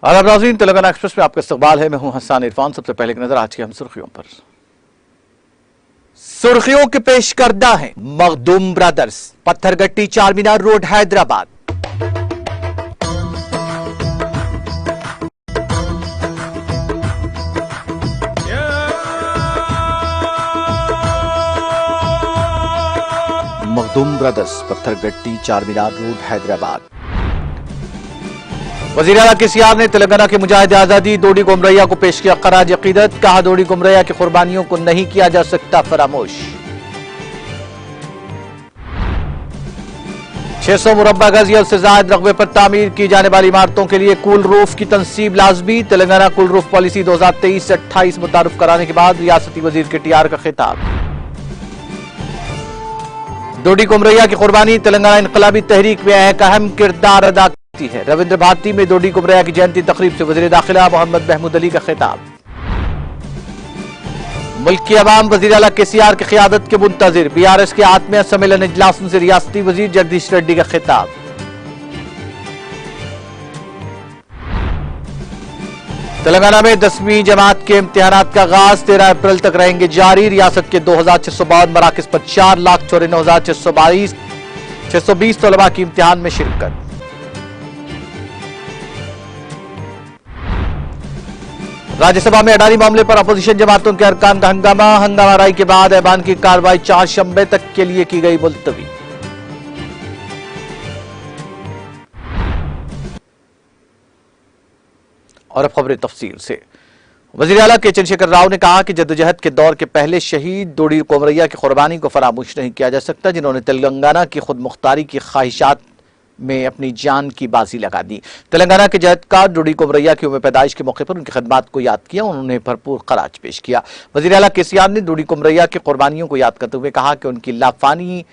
आदाब नाज़रीन, तेलंगाना एक्सप्रेस में आपका इस्तकबाल है। मैं हूं हसन इरफान। सबसे पहले एक नजर आज की हम सुर्खियों पर। सुर्खियों के पेश करदा है Makhdoom brothers, Pathergatti Charminar road Hyderabad. Makhdoom brothers, Pathergatti Charminar road Hyderabad. वज़ीर आला केसीआर ने तेलंगाना के मुजाहिद आजादी दोडी गुमरैया को पेश किया खराज अकीदत। कहा, दोडी गुमरैया की कुर्बानियों को नहीं किया जा सकता फरामोश। 600 मुरब्बा गज या उससे ज्यादा रकबे पर तामीर की जाने वाली इमारतों के लिए कूल रूफ की तनसीब लाजमी। तेलंगाना कूल रूफ पॉलिसी 2023 से 28 मुतारुफ कराने के बाद रियासती वजीर के टीआर का खिताब। दोडी गुमरैया की कुर्बानी तेलंगाना इनकलाबी तहरीक में एक अहम किरदार अदा करती है। रविंद्र भारती में दोडी गुमरैया की जयंती तकरीब से वज़ीर दाखिला मोहम्मद महमूद अली का खिताब। मुल्क की अवाम वज़ीर आला केसीआर की क़ियादत के मुंतज़िर। बीआरएस के आत्मीय सम्मेलन इजलास से रियासती वज़ीर जगदीश रेड्डी का खिताब। तेलंगाना में 10वीं जमात के इम्तिहानात का आगाज 13 अप्रैल तक रहेंगे जारी। रियासत के 2652 मराकिज पर 4,94,620 तलबा की इम्तिहान में शिरकत। राज्यसभा में अडानी मामले पर अपोजिशन जमातों के अरकान का हंगामा राय के बाद ऐवान की कार्रवाई 4 शंबे तक के लिए की गई मुलतवी। और अब खबरें तफसील से। वज़ीर आला के चंद्रशेखर राव ने कहा कि जद्दोजहद के दौर के पहले शहीद दोडी गुमरैया की कुर्बानी को फरामोश नहीं किया जा सकता, जिन्होंने तेलंगाना की खुद मुख्तारी की ख्वाहिशात में अपनी जान की बाजी लगा दी। तेलंगाना के जहदकार दोडी गुमरैया की उम्र पैदाइश के मौके पर उनकी खिदमात को याद किया। उन्होंने भरपूर खराज पेश किया। वज़ीर आला केसीआर ने दोडी गुमरैया की कुर्बानियों को याद करते हुए कहा कि उनकी लाफानी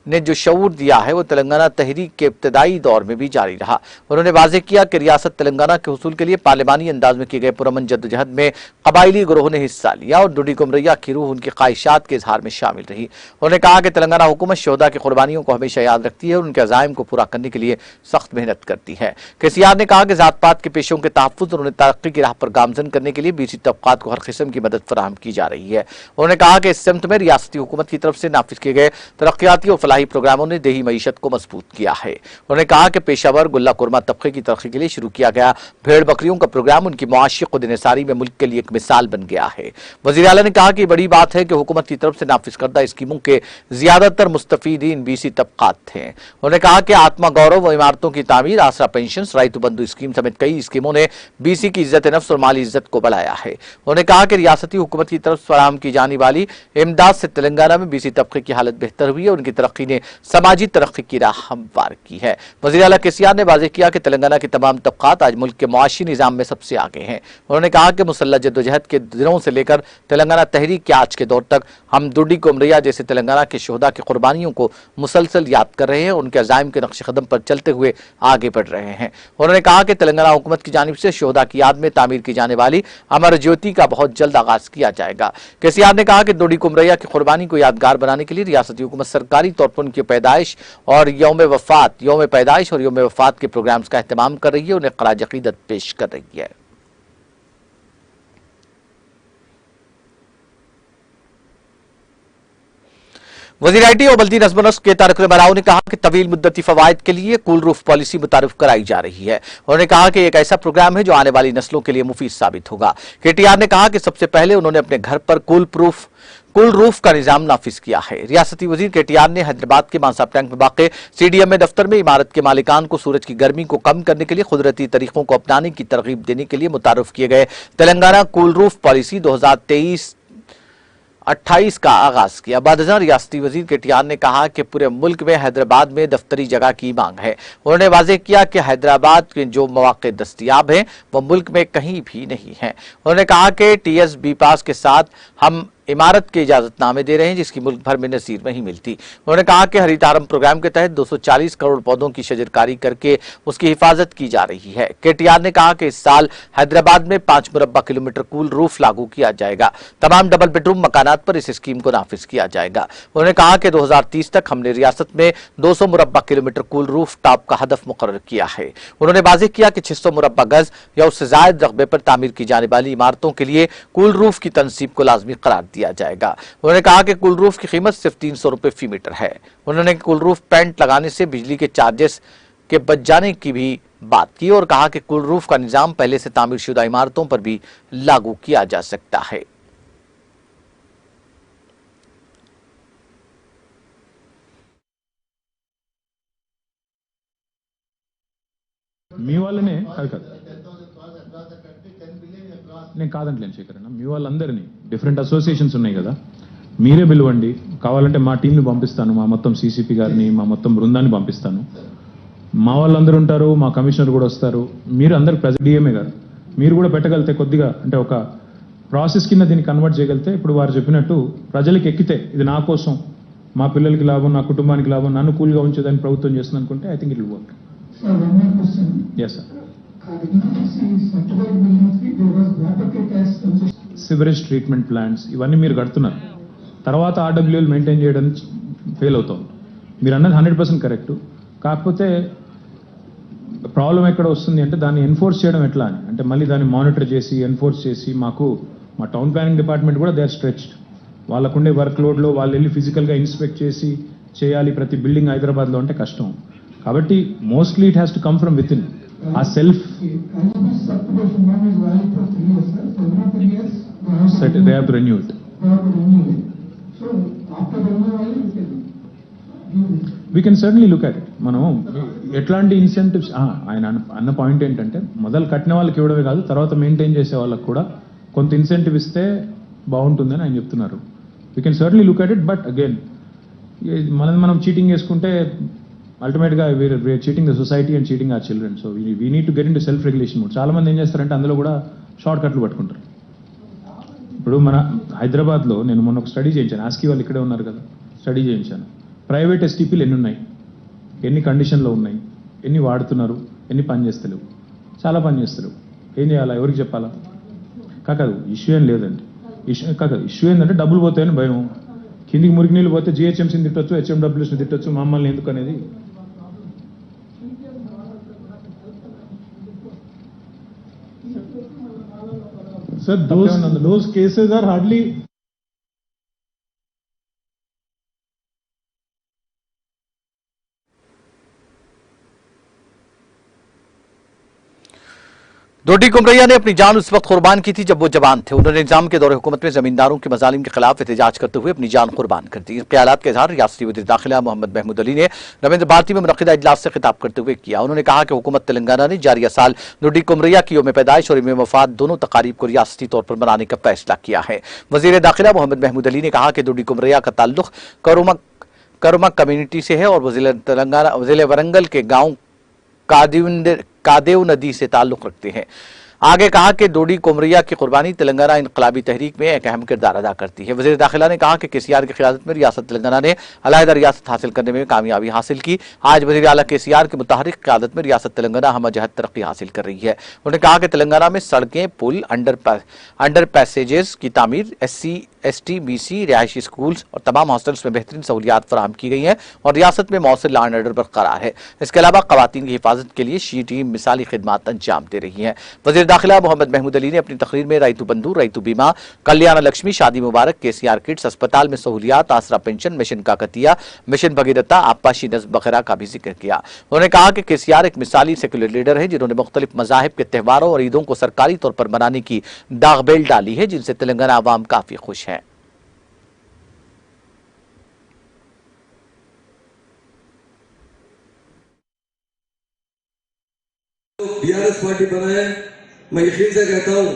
ने जो शऊर दिया है वो तेलंगाना तहरीक के इब्तदाई दौर में भी जारी रहा। उन्होंने वाज़ेह किया कि रियासत तेलंगाना के हुसूल के लिए पार्लिमानी अंदाज में किए गए पुरअमन जद्दोजहद में कबायली ग्रोह ने हिस्सा लिया और दोडी गुमरैया की रूह उनकी ख्वाहिशात के इजहार में शामिल रही। उन्होंने कहा कि तेलंगाना हुकूमत शोहदा की कुर्बानियों को हमेशा याद रखती है और उनके अज़ाइम को पूरा करने के लिए सख्त मेहनत करती है। केसीआर ने कहा कि जात पात के पेशों के तहफ़्फ़ुज़ और उन्हें तरक्की की राह पर गामजन करने के लिए बीसी तबक़ात को हर किस्म की मदद फराहम की जा रही है। उन्होंने कहा कि इस सिमत में रियासती हुकूमत की तरफ से नाफिज किए गए तरक्याती और फलाही प्रोग्रामों ने देही मईशत को मजबूत किया है। उन्होंने कहा कि पेशावर गुल्ला कुरमा तबके की तरक्की के लिए शुरू किया गया भेड़ बकरियों का प्रोग्राम उनकी मुआशी खुदनिसारी में मुल्क के लिए एक मिसाल बन गया है। वज़ीर आला ने कहा कि बड़ी बात है कि हुकूमत की तरफ से नाफिज करदा स्कीमों के ज्यादातर मुस्तफीदीन बीसी तबकात थे। उन्होंने कहा कि आत्मा गौरव व इमारतों की तामीर, आसरा पेंशन, राइतु बंधु स्कीम समेत कई स्कीमों ने बीसी की इज्जत नफ्स और माली इज्जत को बढ़ाया है। उन्होंने कहा कि रियासती हुकूमत की तरफ फराहम की जाने वाली इमदाद से तेलंगाना में बीसी तबके की हालत बेहतर हुई है। उनकी तरक्की ने समाजी तरक्की की राह हमवार की है। वज़ीर आला केसीआर ने वाज़ेह किया कि तेलंगाना के तमाम तबकात आज मुल्क के मुआशी निज़ाम में सबसे आगे हैं। उन्होंने कहा कि मुसल्लह जद्दोजहद के दिनों से लेकर तेलंगाना तहरीक के आज के दौर तक हम दोडी गुमरैया जैसे तेलंगाना के शोहदा की कुर्बानियों को मुसलसल याद कर रहे हैं, उनके अज़ाइम के नक्श कदम पर चलते हुए आगे बढ़ रहे हैं। उन्होंने कहा कि तेलंगाना हुकूमत की जानिब से शोहदा की याद में तामीर की जाने वाली अमर ज्योति का बहुत जल्द आगाज किया जाएगा। केसीआर ने कहा कि दोडी गुमरैया की कुर्बानी को यादगार बनाने के लिए रियासती हुकूमत सरकारी तौर पर उनकी पैदाइश और यौम पैदाइश और यौम वफात के प्रोग्राम्स का एहतमाम कर रही है, उन्हें खराज अकीदत पेश कर रही है। वज़ीर आईटी और बल्दी नज़्म नस्क के तारिक बराव ने कहा कि तवील मुद्दती फवायद के लिए कूल रूफ पॉलिसी मुतारिफ कराई जा रही है। उन्होंने कहा कि एक ऐसा प्रोग्राम है जो आने वाली नस्लों के लिए मुफीद साबित होगा। केटीआर ने कहा कि सबसे पहले उन्होंने अपने घर पर कूल रूफ का निजाम नाफिज किया है। रियासती वजीर केटीआर ने हैदराबाद के मानसाब टैंक में वाक़े CDMA दफ्तर में इमारत के मालिकान को सूरज की गर्मी को कम करने के लिए कुदरती तरीकों को अपनाने की तरगीब देने के लिए मुतारिफ किए गए तेलंगाना कूल रूफ पॉलिसी 2023-28 का आगाज किया। बादशाह रियासती वजीर केटीआर ने कहा कि पूरे मुल्क में हैदराबाद में दफ्तरी जगह की मांग है। उन्होंने वाज़ेह किया कि हैदराबाद के जो मौके दस्तियाब हैं वह मुल्क में कहीं भी नहीं है। उन्होंने कहा कि TS BPAS के साथ हम इमारत के इजाजतनामे दे रहे हैं, जिसकी मुल्क भर में नजीर नहीं मिलती। उन्होंने कहा कि हरितारम प्रोग्राम के तहत 240 करोड़ पौधों की शजरकारी करके उसकी हिफाजत की जा रही है। केटीआर ने कहा कि इस साल हैदराबाद में 5 मुरब्बा किलोमीटर कूल रूफ लागू किया जाएगा। तमाम डबल बेडरूम मकानात पर इस स्कीम को नाफिज किया जाएगा। उन्होंने कहा कि 2030 तक हमने रियासत में 200 मुरब्बा किलोमीटर कूल रूफ टॉप का हदफ मुकर्रर किया है। उन्होंने वाज़ेह किया कि 600 मुरब्बा गज या उससे ज्यादा रकबे पर तामीर की जाने वाली इमारतों के लिए कूल रूफ की तनसीब को लाजमी करार दिया जाएगा। उन्होंने कहा कि कूल रूफ की कीमत सिर्फ 300 रुपए फी मीटर है। उन्होंने कूल रूफ पेंट लगाने से बिजली के चार्जेस के बच जाने की भी बात की और कहा कि कूल रूफ का निजाम पहले से तामीरशुदा इमारतों पर भी लागू किया जा सकता है। మీ వాళ్ళనే కాదు నేను కాదంటలేను శేఖర్ అన్న, మీ వాళ్ళందరినీ డిఫరెంట్ అసోసియేషన్స్ ఉన్నాయి కదా, మీరే పిలవండి. కావాలంటే మా టీంని పంపిస్తాను, మా మొత్తం సీసీపీ గారిని, మా మొత్తం బృందాన్ని పంపిస్తాను. మా వాళ్ళందరూ ఉంటారు, మా కమిషనర్ కూడా వస్తారు. మీరు అందరు డిఎంఏ గారు మీరు కూడా పెట్టగలితే కొద్దిగా అంటే ఒక ప్రాసెస్ కింద దీన్ని కన్వర్ట్ చేయగలితే, ఇప్పుడు వారు చెప్పినట్టు ప్రజలకు ఎక్కితే ఇది నా కోసం, మా పిల్లలకి లాభం, నా కుటుంబానికి లాభం, నన్ను కూల్గా ఉంచేదని ప్రభుత్వం చేస్తుంది అనుకుంటే I think it will work. Yes, sir. Sewerage treatment plants ఇవన్నీ మీరు కడుతున్నారు, తర్వాత ఆర్డబ్ల్యూఎల్ మెయింటైన్ చేయడం ఫెయిల్ అవుతాం. మీరు అన్నది 100% కరెక్ట్. కాకపోతే ప్రాబ్లం ఎక్కడ వస్తుంది అంటే దాన్ని ఎన్ఫోర్స్ చేయడం ఎట్లా అని, అంటే మళ్ళీ దాన్ని మానిటర్ చేసి ఎన్ఫోర్స్ చేసి, మాకు మా టౌన్ ప్లానింగ్ డిపార్ట్మెంట్ కూడా దే ఆర్ స్ట్రెచ్డ్. వాళ్ళకుండే వర్క్ లోడ్లో వాళ్ళు వెళ్ళి ఫిజికల్గా ఇన్స్పెక్ట్ చేసి చేయాలి ప్రతి బిల్డింగ్ హైదరాబాద్లో అంటే కష్టం. కాబట్టి mostly it has to come from within ఆ self they have to renew it. We can certainly look at it. మనం ఎట్లాంటి ఇన్సెంటివ్స్, ఆయన అన్న పాయింట్ ఏంటంటే మొదలు కట్టిన వాళ్ళకి ఇవ్వడమే కాదు, తర్వాత మెయింటైన్ చేసే వాళ్ళకి కూడా కొంత ఇన్సెంటివ్ ఇస్తే బాగుంటుందని ఆయన చెప్తున్నారు. We can certainly look at it. But again మనం చీటింగ్ చేసుకుంటే అల్టిమేట్గా we are cheating the society and cheating our children. So we need to get into self regulation mode. చాలా మంది ఏం చేస్తారంటే అందులో కూడా షార్ట్ కట్లు పట్టుకుంటారు. ఇప్పుడు మన హైదరాబాద్లో నేను మొన్న ఒక స్టడీ చేయించాను, ఆస్కీ వాళ్ళు ఇక్కడే ఉన్నారు కదా, స్టడీ చేయించాను. ప్రైవేట్ ఎస్టీపీలు ఎన్ని ఉన్నాయి, ఎన్ని కండిషన్లో ఉన్నాయి, ఎన్ని వాడుతున్నారు, ఎన్ని పని చేస్తలేవు. చాలా పని చేస్తలేవు. ఏం చేయాలా, ఎవరికి చెప్పాలా? కాదు ఇష్యూ ఏం లేదండి. ఇష్యూ ఏంటంటే డబ్బులు పోతాయని భయం. కిందికి మురికి నీళ్ళు పోతే జిహెచ్ఎంసీని తిట్టొచ్చు, హెచ్ఎండబ్ల్యూస్ని తిట్టొచ్చు, మమ్మల్ని ఎందుకు అనేది. Sir, those cases are hardly. डोडी कुमरैया ने अपनी जान उस वक्त कुर्बान की थी जब वो जवान थे। उन्होंने निजाम के दौरे हुकूमत में जमींदारों के मजालिम के खिलाफ एहतजाज करते हुए अपनी जान कुर्बान कर दी। ख्यालात के इजहार रियासती वज़ीर दाखिला मोहम्मद महमूद अली ने रविंद्र भारती में मुनक़िदा इजलास से खिताब करते हुए किया। उन्होंने कहा कि हुकूमत तेलंगाना ने जारिया साल डोडी कुमरैया की यौम पैदाइश और यौम वफात दोनों तकारीब को रियासती तौर पर मनाने का फैसला किया है। वज़ीर दाखिला मोहम्मद महमूद अली ने कहा कि डोडी कुमरैया का ताल्लुक करुमा कम्युनिटी से है और वो ज़िले वरंगल के गाँव कादेव नदी से ताल्लुक रखते हैं। आगे कहा कि डोडी कुमरैया की कुर्बानी तेलंगाना इनकलाबी तहरीक में एक अहम किरदार अदा करती है। वज़ीर दाखिला ने कहा कि केसीआर की क़यादत में रियासत तेलंगाना ने अलहदा रियासत हासिल करने में कामयाबी हासिल की। आज वज़ीर आला केसीआर की मुतहर्रिक क़यादत में रियासत तेलंगाना हमजहत तरक्की हासिल कर रही है। उन्होंने कहा कि तेलंगाना में सड़कें, पुल, अंडर पैसेजेस की तामीर, SC, ST, BC, रिहायशी स्कूल्स और तमाम हॉस्टल्स में बेहतरीन सहूलियात फराहम की गई हैं और रियासत में मौसर लॉ एंड ऑर्डर बरकरार है। इसके अलावा ख़वातीन की हिफाजत के लिए शी टीम मिसाली खिदमात अंजाम दे रही है। वज़ीर दाखिला मोहम्मद महमूद अली ने अपनी तकरीर में रैतु बंधु, रैतु बीमा, कल्याण लक्ष्मी, शादी मुबारक, केसीआर किट्स, अस्पताल में सहूलियात, आसरा pension, mission Kakatiya, mission Bhagiratha, आपाशी नज़्म वगैरह का भी जिक्र किया। उन्होंने कहा कि केसीआर एक मिसाली सेक्युलर लीडर है जिन्होंने मुख्तलिफ मज़ाहिब के त्योहारों और ईदों को सरकारी तौर पर मनाने की दागबेल डाली है, जिनसे तेलंगाना अवाम काफी खुश है। बीआरएस पार्टी बनाए, मैं यकीन से कहता हूँ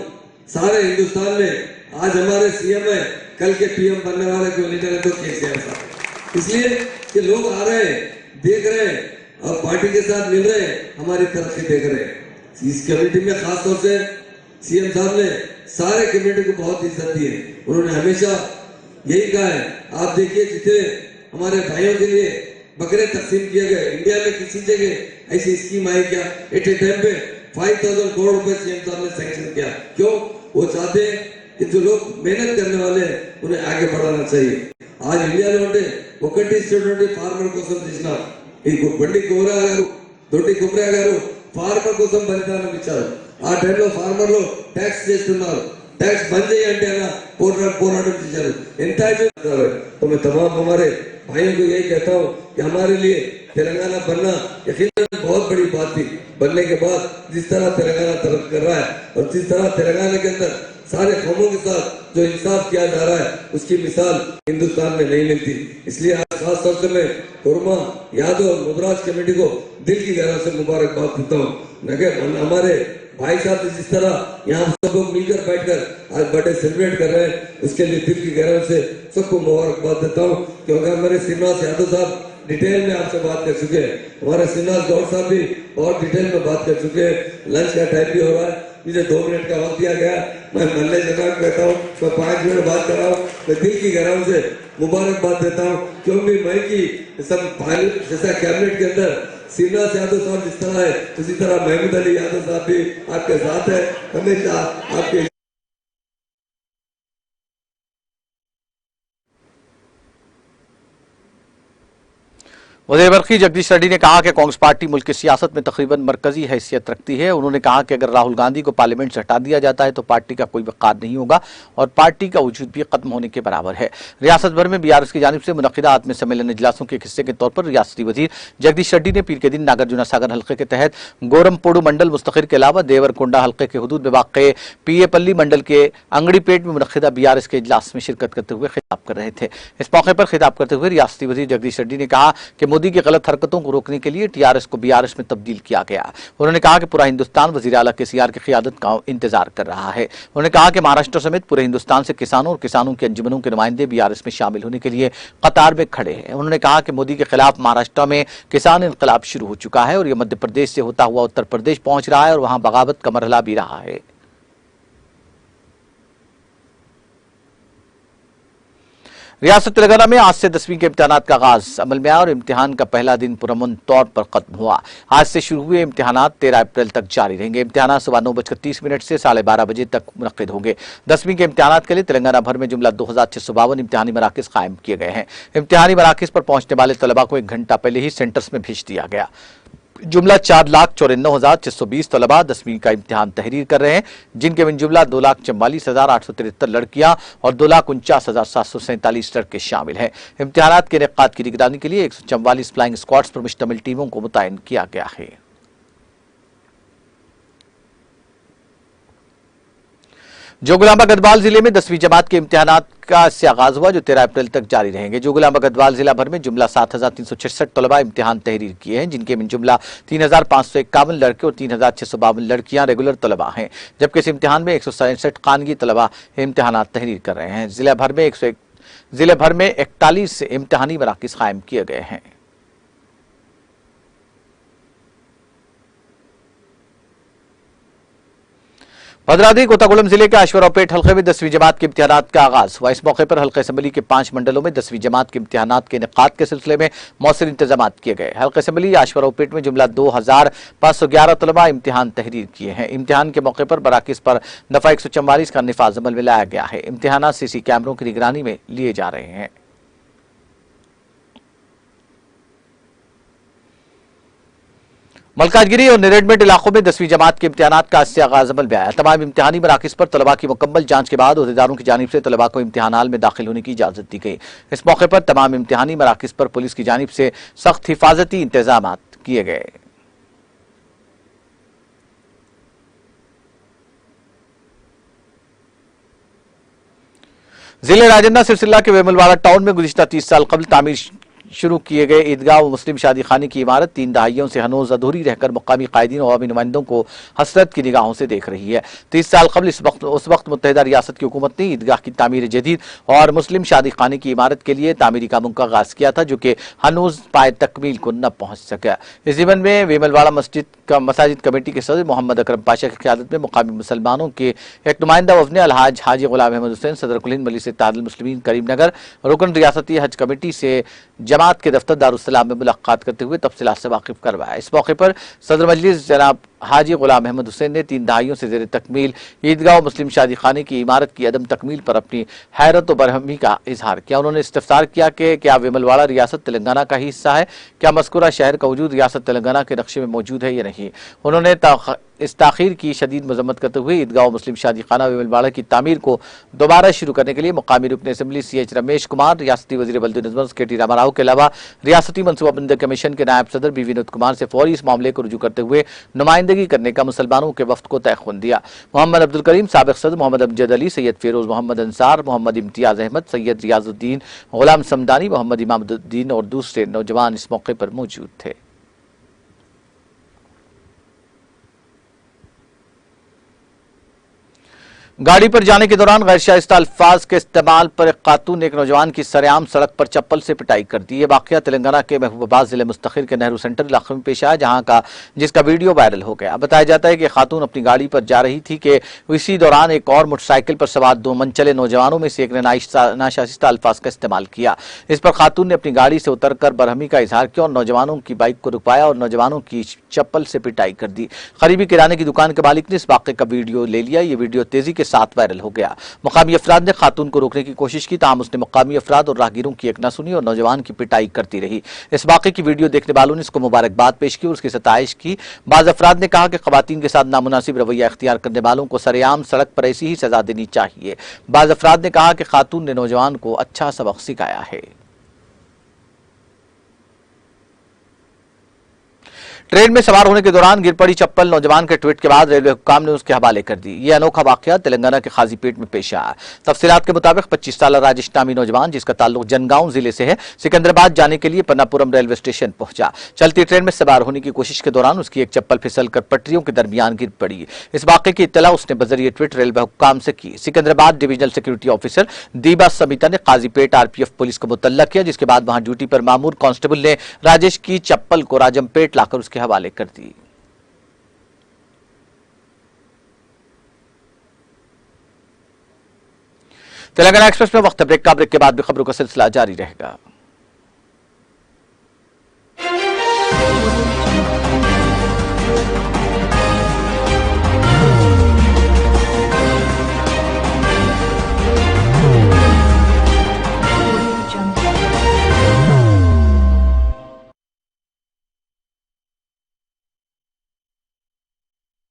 सारे हिंदुस्तान में आज हमारे सीएम है, कल के पीएम बनने वाले कोई लीडर है तो केसीआर साहब। इसलिए कि लोग आ रहे हैं, देख रहे हैं और पार्टी के साथ मिल रहे हैं, हमारी तरक्की देख रहे हैं। इस कम्युनिटी में खासतौर से सीएम साहब ने सारे कम्युनिटी को बहुत इज्जत दी है। उन्होंने हमेशा यही कहा है। आप देखिए जितने हमारे भाइयों के लिए बकरे तकसीम किए गए, इंडिया में किसी जगह ऐसी स्कीम आई क्या? एट ए टाइम पे 5,000 करोड़ रुपए सीएम साहब ने सैंक्शन किया। क्यों? वो चाहते हैं कि जो लोग मेहनत करने वाले हैं उन्हें आगे बढ़ाना चाहिए। आज इंडिया में ఒకటి ఇచ్చినటువంటి ఫార్మర్ కోసం చేసిన ఈ బండి కోరా గారు దొడ్డి కుమ్రా గారు ఫార్మర్ కోసం బలిదానం ఇచ్చారు। ఆ టైంలో ఫార్మర్లు ట్యాక్స్ చేస్తున్నారు, टैक्स बन जाइए अंटेना पोराटम टीचर तो मैं तमाम हमारे भाइयों को यही कहता हूँ कि हमारे लिए तेलंगाना बनना यकीनन बहुत बड़ी बात थी। बनने के बाद जिस तरह तेलंगाना तरक्की कर रहा है और जिस तरह तेलंगाना के अंदर सारे कौमों के साथ जो इंसाफ किया जा रहा है उसकी मिसाल हिंदुस्तान में नहीं मिलती। इसलिए आज खास तौर से मैं कुर्मा यादव और मुबराज कमेटी को दिल की गहराई से मुबारकबाद देता हूँ। हमारे भाई साहब ने जिस तरह यहाँ सब लोग मिलकर बैठकर आज बर्थडे सेलिब्रेट कर रहे हैं उसके लिए दिल की गहराई से सबको मुबारकबाद देता हूँ। क्योंकि हमारे श्रीनिवास यादव साहब डिटेल में आपसे बात कर चुके हैं, हमारे श्रीनिवास गौड़ साहब भी बहुत डिटेल में बात कर चुके हैं। लंच का टाइम भी हो रहा है, मुझे 2 मिनट का वक्त दिया गया, मैं मल्ले जनाब कहता हूँ, मैं 5 मिनट बात कर रहा हूँ। मैं दिल की गहराई से मुबारकबाद देता हूँ क्योंकि मैं की सब जैसा कैबिनेट के अंदर श्रीनिवास यादव साहब जिस तरह है उसी तरह महमूद अली यादव साहब भी आपके साथ है, हमेशा आपके। वज़ीर बरक़ी जगदीश रेड्डी ने कहा कि कांग्रेस पार्टी मुल्क की सियासत में तकरीबन मरकजी हैसियत रखती है। उन्होंने कहा कि अगर राहुल गांधी को पार्लियामेंट से हटा दिया जाता है तो पार्टी का कोई वक़ार नहीं होगा और पार्टी का वजूद भी खत्म होने के बराबर है। रियासत भर में बीआरएस की जानिब से मुनक़िदा आत्म सम्मेलन इजलासों के एक हिस्से के तौर पर रियासती वज़ीर जगदीश रेड्डी ने पीर के दिन नागार्जुन सागर हल्के के तहत गोरमपोडू मंडल मुस्तखिर के अलावा देवरकोंडा हल्के के हुदूद में वाक़ पीएपल्ली मंडल के अंगड़ीपेट में मुनक़िदा बीआरएस के इजलास में शिरकत करते हुए खिताब कर रहे थे। इस मौके पर खिताब करते हुए रियासती वज़ीर जगदीश रेड्डी ने कहा कि मोदी की गलत हरकतों को रोकने के लिए टीआरएस को बीआरएस में तब्दील किया गया। उन्होंने कहा कि पूरा हिंदुस्तान वज़ीर आला केसीआर की क़ियादत का इंतजार कर रहा है। उन्होंने कहा कि महाराष्ट्र समेत पूरे हिंदुस्तान से किसानों और किसानों के अंजुमनों के नुमाइंदे बीआरएस में शामिल होने के लिए कतार में खड़े हैं। उन्होंने कहा कि मोदी के खिलाफ महाराष्ट्र में किसान इंक़िलाब शुरू हो चुका है और यह मध्य प्रदेश से होता हुआ उत्तर प्रदेश पहुंच रहा है और वहां बगावत का मरहला भी रहा है। रियासत तेलंगाना में आज से 10वीं के इम्तिहानात का आगाज अमल में आया और इम्तिहान का पहला दिन पुरअमन तौर पर खत्म हुआ। आज से शुरू हुए इम्तिहानात 13 अप्रैल तक जारी रहेंगे। इम्तिहानात सुबह 9:30 से 12:30 बजे तक मुनक्किद होंगे। 10वीं के इम्तिहानात के लिए तेलंगाना भर में जुमला 2652 इम्तिहानी मराकिज कायम किए गए हैं। इम्तिहानी मराकिज पर पहुंचने वाले तलबा को 1 घंटा पहले ही सेंटर्स में भेज दिया गया। जुमला 4,94,620 तलबा 10वीं का इम्तिहान तहरीर कर रहे हैं, जिनके में जुमला 2,44,873 लड़कियां और 2,49,747 लड़के शामिल हैं। इम्तिहानात के इनेकाद की निगरानी के लिए 144 फ्लाइंग स्क्वाड्स पर मुश्तमिल टीमों को मुतयन किया गया है। जोगुलांबा गढ़वाल जिले में 10वीं जमात के इम्तिहानात का से आगाज हुआ जो 13 अप्रैल तक जारी रहेंगे। जोगुलांबा गढ़वाल जिला भर में जुमला 7,366 तलबा इम्तिहान तहरीर किए हैं, जिनके में जुमला 3,551 लड़के और 3,652 लड़कियां रेगुलर तलबा हैं, जबकि इस इम्तिहान में 167 खानगी तलबा इम्तिहानात तहरीर कर रहे हैं। जिले भर में 41 इम्तिहानी मराकिज कायम किए गए हैं। भद्राद्री कोतागुड़म जिले के आश्वरावपेट हल्के में 10वीं जमात के इम्तिहानात का आगाज हुआ। इस मौके पर हल्के असेंबली के 5 मंडलों में 10वीं जमात के इम्तिहानात के इनेकाद के सिलसिले में मौसर इंतजाम किए गए। हल्के असेंबली आश्वरावपेट में जुमला 2,511 तलबा इम्तिहान तहरीर किए हैं। इम्तिहान के मौके पर मराकिज पर दफा 144 का निफाज अमल में लाया गया है। इम्तिहानात सीसी कैमरों की निगरानी में लिए जा रहे हैं। मलकाजगिरी और निरेडमेंट इलाकों में 10वीं जमात के इम्तिहानात का आज से आगाज अमल में आया। तमाम इम्तिहानी मराकिज पर तलबा की मुकम्मल जांच के बाद अहदेदारों की जानिब से तलबा को इम्तिहान हाल में दाखिल होने की इजाजत दी गई। इस मौके पर तमाम इम्तिहानी मराकिज पर पुलिस की जानिब से सख्त हिफाजती इंतजाम किए गए। जिले राजन्ना सिलसिला के वेमुलवाड़ा टाउन में गुज़िश्ता 30 साल कबल तामीर शुरू किए गए ईदगाह व मुस्लिम शादी खाने की इमारत 3 दहाइयों से हनूज अधूरी रहकर मुकामी कायदीन और अवामी नुमाइंदों को हसरत की निगाहों से देख रही है। 30 साल कबल उस वक्त मुत्तहिदा रियासत की हुकूमत ने ईदगाह की तामीर जदीद और मुस्लिम शादी खाने की इमारत के लिए तामीरी कामों का आगाज किया था, जो कि हनूज पाए तकमील को न पहुंच सका। इस जीवन में वेमलवाड़ा मसाजिद कमेटी के सदर मोहम्मद अकरम पाशा की क़यादत में मुकामी मुसलमानों के एक नुमाइंदा वफद ने अलहाज हाजी गुलाम अहमद हुसैन सदर कुल हिंद मजलिस इत्तेहादुल मुस्लिमीन करीमनगर रुकन रियासती हज कमेटी से जमात के दफ्तर दारुस्सलाम में मुलाकात करते हुए तफसीलात से वाकिफ करवाया। इस मौके पर सदर मजलिस जनाब हाजी गुलाम अहमद हुसैन ने 3 दहाइयों से जेर तकमील ईदगाह और मुस्लिम शादी खाने की इमारत की अदम तकमील पर अपनी हैरत और बरहमी का इजहार किया। उन्होंने इस्तफसार किया कि क्या वेमलवाड़ा रियासत तेलंगाना का ही हिस्सा है, क्या मज़कूरा शहर का वजूद रियासत तेलंगाना के नक्शे में मौजूद है या नहीं। उन्होंने इस ताखीर की शदीद मजम्मत करते हुए ईदगाह और मुस्लिम शादी खाना वेमलवाड़ा की तामीर को दोबारा शुरू करने के लिए मुकामी रुकन असम्बली CH रमेश कुमार, रियासती वजीर बल्दिनज़म KT रामाराव के अलावा रियासती मनसूबाबंदी कमीशन के नायब सदर बी विनोद कुमार से फौरी इस मामले को रुजू करते हुए नुमाइंदगी करने का मुसलमानों के वफ्द को तयख्वुन दिया। मोहम्मद अब्दुल करीम, साबिक सदर मोहम्मद अमजद अली, सैयद फिरोज मोहम्मद अंसार, मोहम्मद इम्तियाज अहमद, सैयद रियाजुद्दीन, गुलाम समदानी, मोहम्मद इमामुद्दीन और दूसरे नौजवान इस मौके पर मौजूद थे। गाड़ी पर जाने के दौरान गैर शाइस्ता अल्फाज के इस्तेमाल पर एक खातून ने एक नौजवान की सरेआम सड़क पर चप्पल से पिटाई कर दी। ये वाकया तेलंगाना के महबूबाबाद जिले मुस्तखिर के नेहरू सेंटर इलाके में पेश आया, जिसका वीडियो वायरल हो गया। बताया जाता है कि खातून अपनी गाड़ी पर जा रही थी कि इसी दौरान एक और मोटरसाइकिल पर सवार 2 मनचले नौजवानों में से एक ने नाशाइस्ता अल्फाज का इस्तेमाल किया। इस पर खातून ने अपनी गाड़ी से उतरकर बरहमी का इजहार किया और नौजवानों की बाइक को रुकवाया और नौजवानों की चप्पल से पिटाई कर दी। करीबी किराने की दुकान के मालिक ने इस वाकये का वीडियो ले लिया। ये वीडियो तेजी के साथ वायरल हो गया। मुकामी अफराद ने खातून को रोकने की कोशिश की, ताहम उसने मुकामी अफराद और राहगीरों की एक न सुनी और नौजवान की पिटाई करती रही। इस वाकये की वीडियो देखने वालों ने इसको मुबारकबाद पेश की और उसकी सताइश की। बाज़ अफराद ने कहा कि खवातीन के साथ नामुनासिब रवैया इख्तियार करने वालों को सरेआम सड़क पर ऐसी ही सजा देनी चाहिए। बाज़ अफराद ने कहा कि खातून ने नौजवान को अच्छा सबक सिखाया है। ट्रेन में सवार होने के दौरान गिर पड़ी चप्पल नौजवान के ट्वीट के बाद रेलवे हुक्काम ने उसके हवाले कर दी। यह अनोखा वाकया तेलंगाना के खाजीपेट में पेश आया। तफसीलात के मुताबिक 25 साल राजेश नामी नौजवान, जिसका ताल्लुक जनगांव जिले से है, सिकंदराबाद जाने के लिए पन्नापुरम रेलवे स्टेशन पहुंचा। चलती ट्रेन में सवार होने की कोशिश के दौरान उसकी एक चप्पल फिसलकर पटरियों के दरमियान गिर पड़ी। इस वाकये की इत्तला उसने बजरिए ट्वीट रेलवे हुक्काम से की। सिकंदराबाद डिविजनल सिक्योरिटी ऑफिसर दीबा समिता ने काजीपेट RPF पुलिस को मुतल्लक किया, जिसके बाद वहां ड्यूटी पर मामूर कांस्टेबल ने राजेश की चप्पल को राजमपेट लाकर उसके हवाले कर दी। तेलंगाना एक्सप्रेस में वक्त ब्रेक का, ब्रेक के बाद भी खबरों का सिलसिला जारी रहेगा।